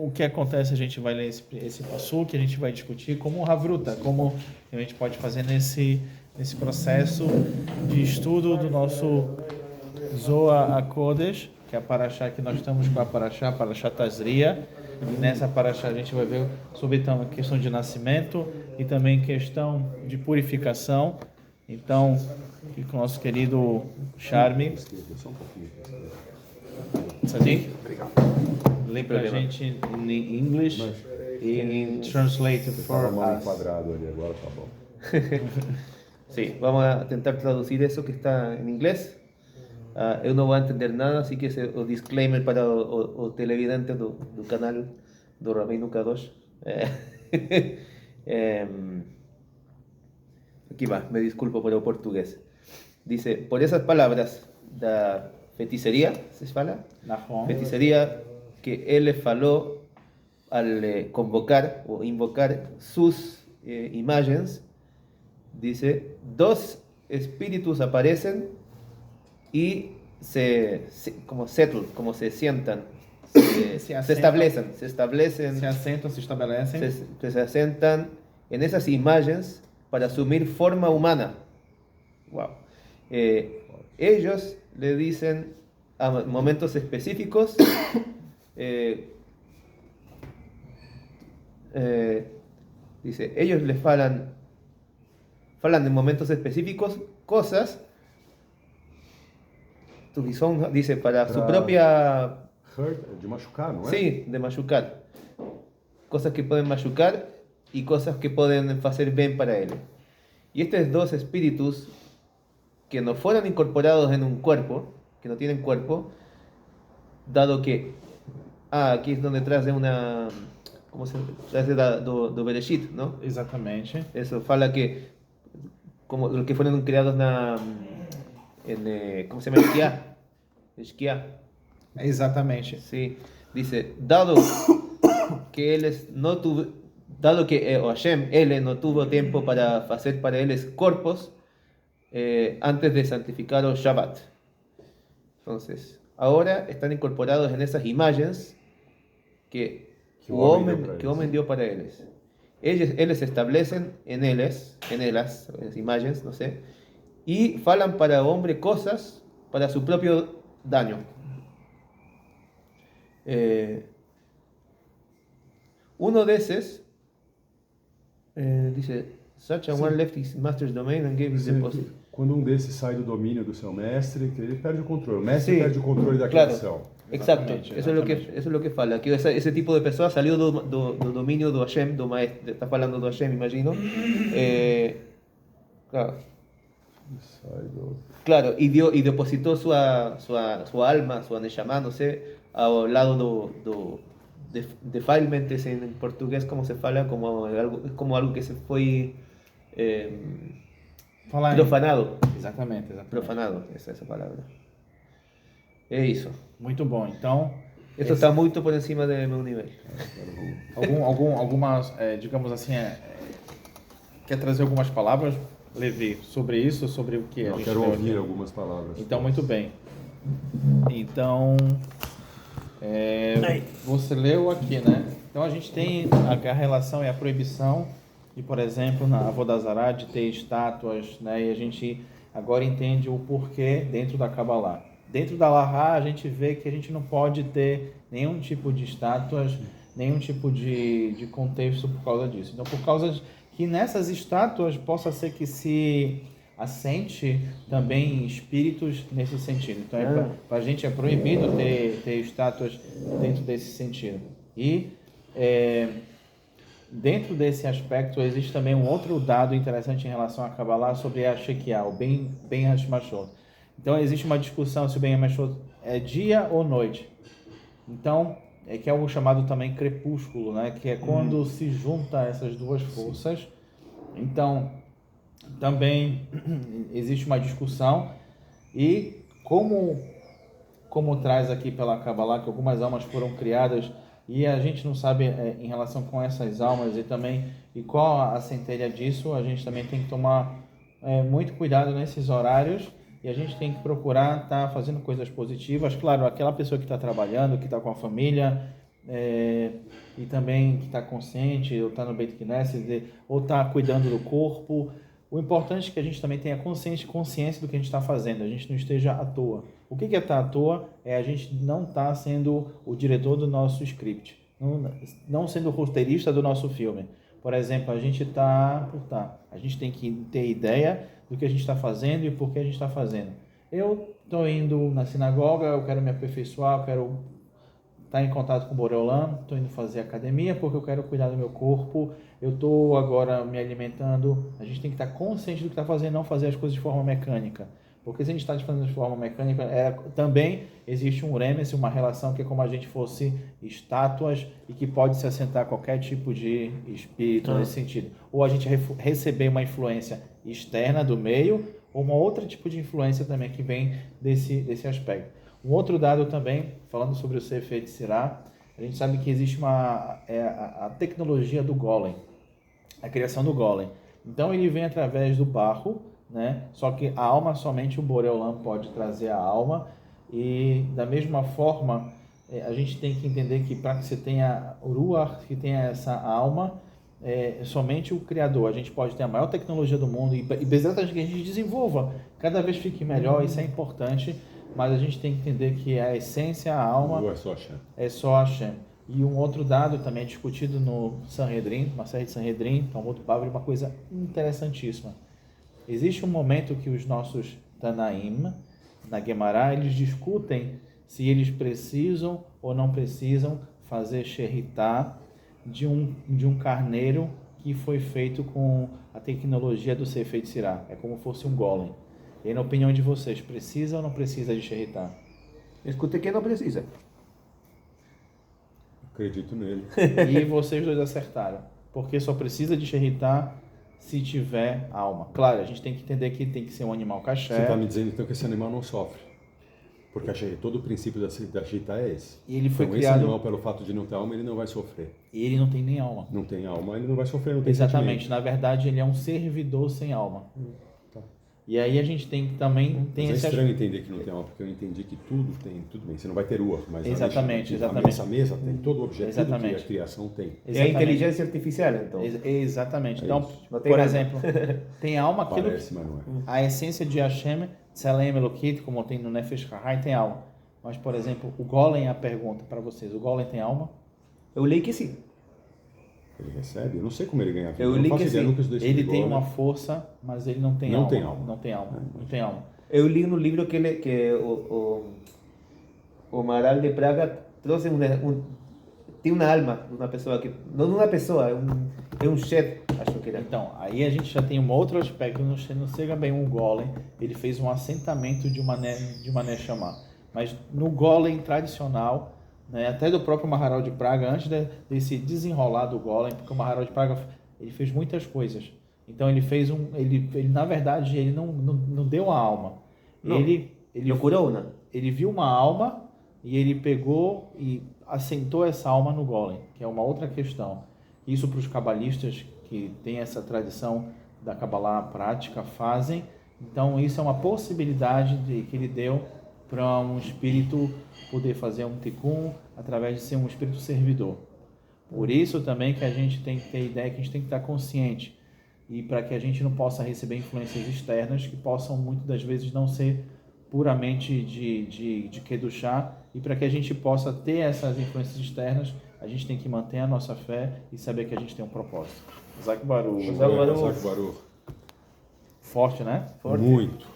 o que acontece, a gente vai ler esse passo, que a gente vai discutir como Havruta, como a gente pode fazer nesse processo de estudo do nosso Zohar HaKodesh, que é a paraxá que nós estamos com a paraxá Tazria. E nessa paraxá a gente vai ver sobre então, a questão de nascimento e também questão de purificação. Então, aqui com o nosso querido Charme. Sadiq? Lê para a gente em English e translate for us. Quadrado ali, agora tá bom. Sí, vamos a tentar traducir eso que está en inglés. Eu não vou entender nada, así que o disclaimer para o televidente do canal do Rabino Kadosh. Aquí va, me disculpo por el portugués. Dice, por esas palabras da feiticería, ¿se fala? Feiticería que él le faló al convocar o invocar sus imágenes. Dice, dos espíritus aparecen y como settle, como se sientan, se establecen, se asentan en esas imágenes para asumir forma humana. Wow. Ellos le dicen a momentos específicos, dice, ellos les falan en momentos específicos cosas, dice, para su propia... Hurt, de machucar, ¿no es? Sí, de machucar. Cosas que pueden machucar y cosas que pueden hacer bien para él. Y estos dos espíritus que no fueron incorporados en un cuerpo, que no tienen cuerpo, dado que... aquí es donde trae una... ¿Cómo se dice? Do Bereshit, ¿no? Exatamente. Eso fala que como los que fueron creados ¿cómo se llama? Esquiá. Exatamente. Sí. Dice, dado que Hashem, él no tuvo tiempo para hacer para ellos cuerpos antes de santificar el Shabbat. Entonces, ahora están incorporados en esas imágenes que el hombre dio para ellos. Ellos se establecen en ellas, imágenes, no sé, y falan para el hombre cosas para su propio daño. Uno de esos dice, such a one left his master's domain and gave his deposit. Quando desses sai do domínio do seu mestre, que ele perde o controle. O mestre perde o controle da criação. Exacto, eso es lo que fala, que ese tipo de persona salió do dominio do Hashem, do maestro, está falando do Hashem, imagino. Claro, y depositó su alma, su neshama, no sé, ao lado do defilement, en portugués como se fala, como algo que se fue profanado. Exatamente. Profanado, essa palavra. É isso. Muito bom. Então, isso está muito por cima do meu nível. Algumas, digamos assim, quer trazer algumas palavras, Levi, sobre isso, sobre o que a gente quero ouvir algumas palavras. Então, muito bem. Então, você leu aqui, né? Então, a gente tem a relação e a proibição de, por exemplo, na Avodazará, de ter estátuas, né? E a gente agora entende o porquê dentro da Kabbalah. Dentro da Lahá, a gente vê que a gente não pode ter nenhum tipo de estátuas, nenhum tipo de contexto por causa disso. Então, por causa que nessas estátuas possa ser que se assente também espíritos nesse sentido. Então, para a gente é proibido ter estátuas dentro desse sentido. E dentro desse aspecto, existe também um outro dado interessante em relação a Kabbalah sobre a Shekiah, o Ben Hashmashot. Então, existe uma discussão se o Ben Hashmashot é dia ou noite. Então, que é o chamado também crepúsculo, né? Que é quando se junta essas duas forças. Então, também existe uma discussão. E como traz aqui pela Kabbalah, que algumas almas foram criadas e a gente não sabe em relação com essas almas e qual a centelha disso, a gente também tem que tomar muito cuidado nesses horários. E a gente tem que procurar estar fazendo coisas positivas. Claro, aquela pessoa que está trabalhando, que está com a família, e também que está consciente, ou está no Beit Knesset, ou está cuidando do corpo. O importante é que a gente também tenha consciência do que a gente está fazendo, a gente não esteja à toa. O que é estar à toa? É a gente não estar sendo o diretor do nosso script, não sendo o roteirista do nosso filme. Por exemplo, a gente a gente tem que ter ideia do que a gente está fazendo e por que a gente está fazendo. Eu estou indo na sinagoga, eu quero me aperfeiçoar, eu quero estar em contato com o Boreolam, estou indo fazer academia porque eu quero cuidar do meu corpo, eu estou agora me alimentando. A gente tem que estar consciente do que está fazendo, não fazer as coisas de forma mecânica. Porque se a gente está fazendo de forma mecânica, também existe um remes, uma relação que é como a gente fosse estátuas e que pode se assentar qualquer tipo de espírito nesse sentido. Ou a gente receber uma influência externa do meio, ou uma outra tipo de influência também que vem desse aspecto. Um outro dado também, falando sobre o Sefer Yetzirah, a gente sabe que existe a tecnologia do golem, a criação do golem. Então ele vem através do barro, né? Só que a alma, somente o Boreolam pode trazer a alma, e da mesma forma a gente tem que entender que para que você tenha o Ruach, que tenha essa alma, somente o Criador. A gente pode ter a maior tecnologia do mundo e exatamente que a gente desenvolva, cada vez fique melhor, isso é importante, mas a gente tem que entender que a essência, a alma, é só Hashem. E um outro dado também discutido no Sanhedrin, uma série de Sanhedrin, Talmud Bavli, uma coisa interessantíssima. Existe um momento que os nossos Tanaim, na Gemara, eles discutem se eles precisam ou não precisam fazer sheritá de um carneiro que foi feito com a tecnologia do Sefer Yetzirah. É como se fosse um golem. E na opinião de vocês, precisa ou não precisa de sheritá? Escute que não precisa. Acredito nele. E vocês dois acertaram. Porque só precisa de sheritá se tiver alma. Claro, a gente tem que entender que tem que ser um animal caché. Você está me dizendo então que esse animal não sofre. Porque todo o princípio da Shita é esse. E ele foi então, criado... esse animal, pelo fato de não ter alma, ele não vai sofrer. E ele não tem nem alma. Não tem alma, ele não vai sofrer, não tem Exatamente. sentimento. Na verdade, ele é um servidor sem alma. Tá. E aí a gente tem também... Mas é estranho entender que não tem alma, porque eu entendi que tudo tem, tudo bem, você não vai ter rua, mas exatamente. essa mesa tem todo o objetivo que a criação tem. É a inteligência artificial, então. Exatamente. Então, por nada. exemplo, tem alma, aquilo Parece, mas não é. a essência de Hashem, Tselem Elokit, como tem no Nefesh Hahai, tem alma. Mas, por exemplo, o Golem, a pergunta para vocês, o Golem tem alma? Eu li que sim. Ele recebe? Eu não sei como ele ganha vida. Eu li que sim. Ele tem uma força, mas ele não tem alma. Não tem alma. Não tem alma. Não tem alma. Eu li no livro que o Maharal de Praga trouxe tem uma alma de uma pessoa que não uma pessoa, é um ser, acho que era. Então, aí a gente já tem um outro aspecto, não chega bem um Golem, ele fez um assentamento de uma Neshama. Mas no Golem tradicional, né, até do próprio Maharal de Praga, antes desse desenrolar do Golem, porque o Maharal de Praga ele fez muitas coisas. Então ele fez ele na verdade ele não deu a alma. Não. Ele curou, né? Ele viu uma alma e ele pegou e assentou essa alma no Golem, que é uma outra questão. Isso para os cabalistas que têm essa tradição da Kabbalah prática fazem. Então isso é uma possibilidade que ele deu para um espírito poder fazer um tikkun através de ser um espírito servidor. Por isso também que a gente tem que ter ideia que a gente tem que estar consciente, e para que a gente não possa receber influências externas que possam muitas das vezes não ser puramente de Kedushá, e para que a gente possa ter essas influências externas, a gente tem que manter a nossa fé e saber que a gente tem um propósito. Zak Baruch. Zak Baruch. Forte, né? Forte. Muito.